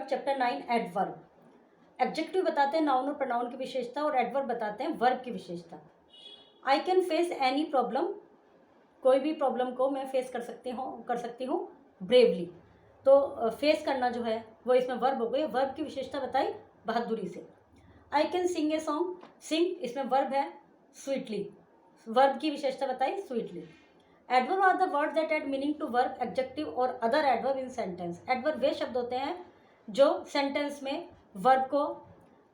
Part chapter 9 adverb. Adjective बताते हैं noun और प्रोनाउन की विशेषता और एडवर्ब बताते हैं वर्ब की विशेषता। I can face any problem, कोई भी प्रॉब्लम को मैं फेस कर सकती हूँ ब्रेवली। तो फेस करना जो है वो इसमें वर्ब हो गई। वर्ब की विशेषता बताई बहादुरी से। I can sing a song, सिंग इसमें वर्ब है स्वीटली, वर्ब की विशेषता बताई sweetly. Adverb are the word that add meaning to verb, adjective और other adverb in sentence. Adverb वे शब्द होते हैं जो सेंटेंस में वर्ब को,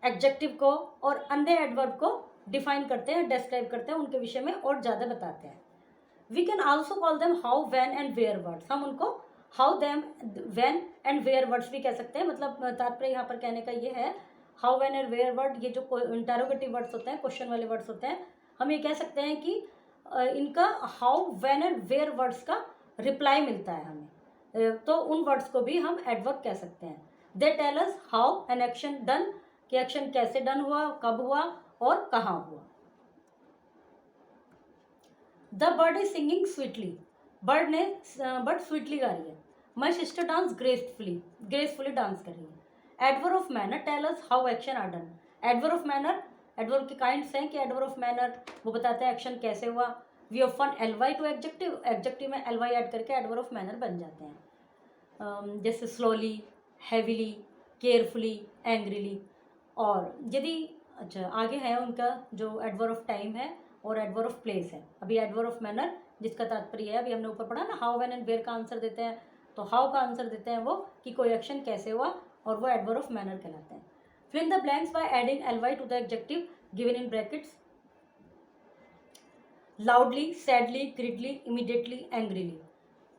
एडजेक्टिव को और अन्य एडवर्ब को डिफाइन करते हैं, डिस्क्राइब करते हैं, उनके विषय में और ज़्यादा बताते हैं। We can also call them how, when and where words. हम उनको how, them, when and where words भी कह सकते हैं। मतलब तात्पर्य यहाँ पर कहने का ये है, how, when and where word, ये जो इंटरोगेटिव वर्ड्स होते हैं, क्वेश्चन वाले वर्ड्स होते हैं, हम ये कह सकते हैं कि इनका how, when and where words का रिप्लाई मिलता है हमें, तो उन वर्ड्स को भी हम एडवर्ब कह सकते हैं। They tell us how an action done, कि एक्शन कैसे डन हुआ, कब हुआ और कहाँ हुआ। The bird is singing sweetly, bird sweetly गा रही है। My sister dance gracefully, gracefully dance कर रही है। Adverb of manner tell us how action are done. Adverb of manner, adverb के काइंड्स हैं कि एडवर्ब ऑफ मैनर वो बताते हैं एक्शन कैसे हुआ। We often LY to adjective, adjective में एलवाई ऐड करके एडवर्ब ऑफ मैनर बन जाते हैं, जैसे स्लोली, हैवीली, केयरफुली, एंग्रीली। और यदि अच्छा आगे है उनका जो एडवर्ब ऑफ टाइम है और एडवर्ब ऑफ प्लेस है। अभी एडवर्ब ऑफ मैनर जिसका तात्पर्य है, अभी हमने ऊपर पढ़ा ना, हाउ, व्हेन एंड वेयर का आंसर देते हैं, तो हाउ का आंसर देते हैं वो कि कोई एक्शन कैसे हुआ, और वो एडवर्ब ऑफ मैनर कहलाते हैं। Fill in the blanks by adding LY to the adjective given in brackets. Loudly, sadly, greedily, immediately, angrily.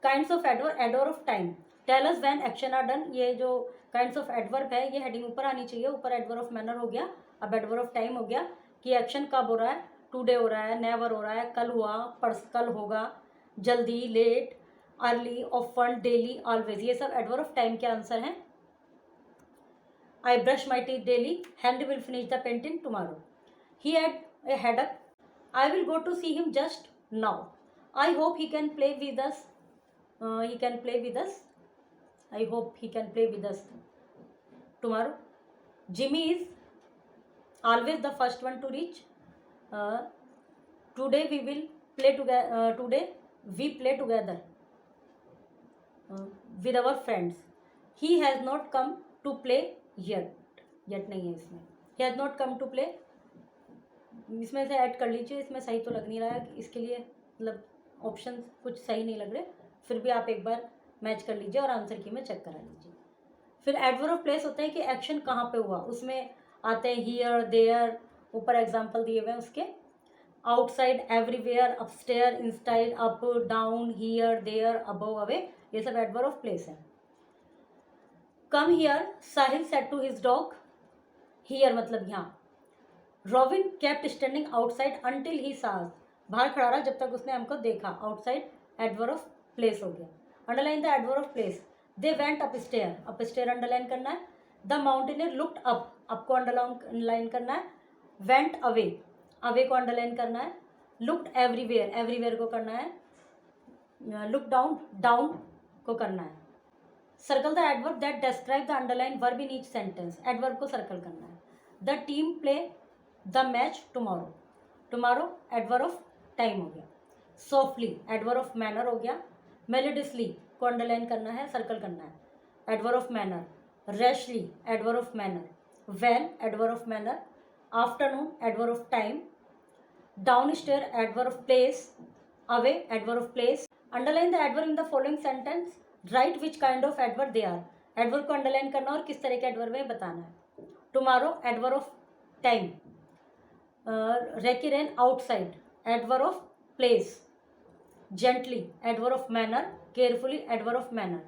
Kinds of adverb, adverb of time tell us when action are done. ये जो kinds of adverb है ये heading ऊपर आनी चाहिए, ऊपर adverb of manner हो गया, अब एडवर्ब ऑफ टाइम हो गया कि एक्शन कब हो रहा है, टुडे हो रहा है, नेवर हो रहा है, कल हुआ, कल होगा, जल्दी, late, early, often, daily, always, ये सब एडवर्ब ऑफ टाइम के आंसर हैं। I brush my teeth daily, Henry will finish the painting tomorrow. He had a headache, I will go to see him just now. I hope he can play with us, he can play with us, I hope he can play with us tomorrow. Jimmy is always the first one to reach. Today we will play together, today we play together with our friends. He has not come to play yet, yet नहीं है इसमें, he has not come to play, इसमें से add कर लीजिए, इसमें सही तो लग नहीं रहा है, इसके लिए मतलब ऑप्शन कुछ सही नहीं लग रहे, फिर भी आप एक बार मैच कर लीजिए और आंसर की में चेक करा लीजिए। फिर एडवर्ब ऑफ प्लेस होते हैं कि एक्शन कहाँ पे हुआ, उसमें आते हैं हियर, देयर, ऊपर एग्जांपल दिए हुए हैं उसके, outside, everywhere, upstair, inside, up, down, here, there, above, away, ये सब एडवर्ब ऑफ प्लेस है। Come here, Sahil said to his dog, here मतलब यहाँ। Robin kept standing outside until he saw, बाहर खड़ा रहा जब तक उसने हमको देखा, आउटसाइड एडवर्ब ऑफ प्लेस हो गया। Underline the adverb of place, they went upstair, upstair underline करना है। The mountaineer looked up, up को अंडरलाइन करना है। वेंट अवे, अवे को अंडरलाइन करना है। लुक्ड एवरीवेयर, एवरीवेयर को करना है। लुक डाउन, डाउन को करना है। Circle the adverb that describe the underline verb in each sentence, adverb को सर्कल करना है। The team play the match tomorrow, tomorrow adverb of time हो गया। सॉफ्टली एडवर्ब ऑफ मैनर हो गया। मेलोडियसली को अंडरलाइन करना है, सर्कल करना है, adverb of manner. Rashly adverb of manner. Well adverb of manner. Afternoon adverb of time. Downstair adverb of place. Away adverb of place. Underline the adverb in the following sentence, write which kind of adverb they are, adverb को underline करना और किस तरह के adverb है बताना है। Tomorrow adverb of time. रेकिरेन outside adverb of place. Gently adverb of manner. Carefully adverb of manner.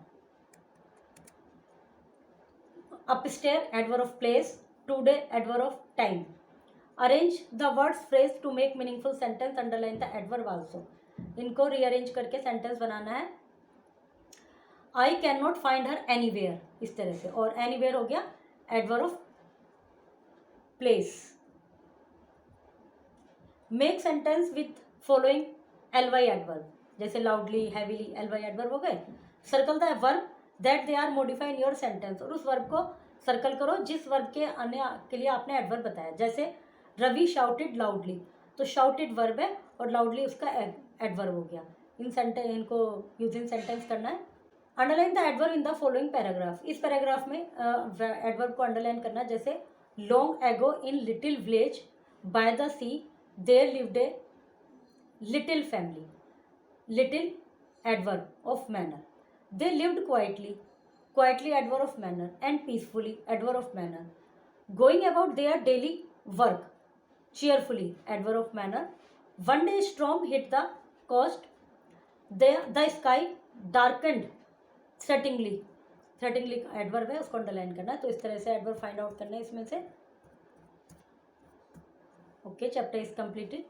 Upstair adverb of place. Today adverb of time. Arrange the words phrase to make meaningful sentence, underline the adverb also, इनको rearrange करके sentence बनाना है। I can not find her anywhere, इस तरह से, और anywhere हो गया adverb of place. Make sentence with following LY adverb, जैसे लाउडली, हैवीली, एलवाई एडवर्ब हो गए। Circle the verb that they are modify in your sentence, और उस वर्ब को सर्कल करो जिस वर्ब के अन्य के लिए आपने एडवर्ब बताया। जैसे रवि शाउटेड लाउडली, तो शाउटेड वर्ब है और लाउडली उसका एडवर्ब हो गया। इनको यूज इन सेंटेंस करना है। Underline the adverb in the following paragraph, इस पैराग्राफ में एडवर्ब को अंडरलाइन करना। जैसे long ago in little village by the sea there lived a little family, little adverb of manner, they lived quietly, quietly adverb of manner, and peacefully adverb of manner, going about their daily work cheerfully adverb of manner, one day storm hit the coast, the sky darkened settingly, settingly adverb है उसको underline करना है। तो इस तरह से adverb find out करना है इसमें से। Okay, chapter is completed.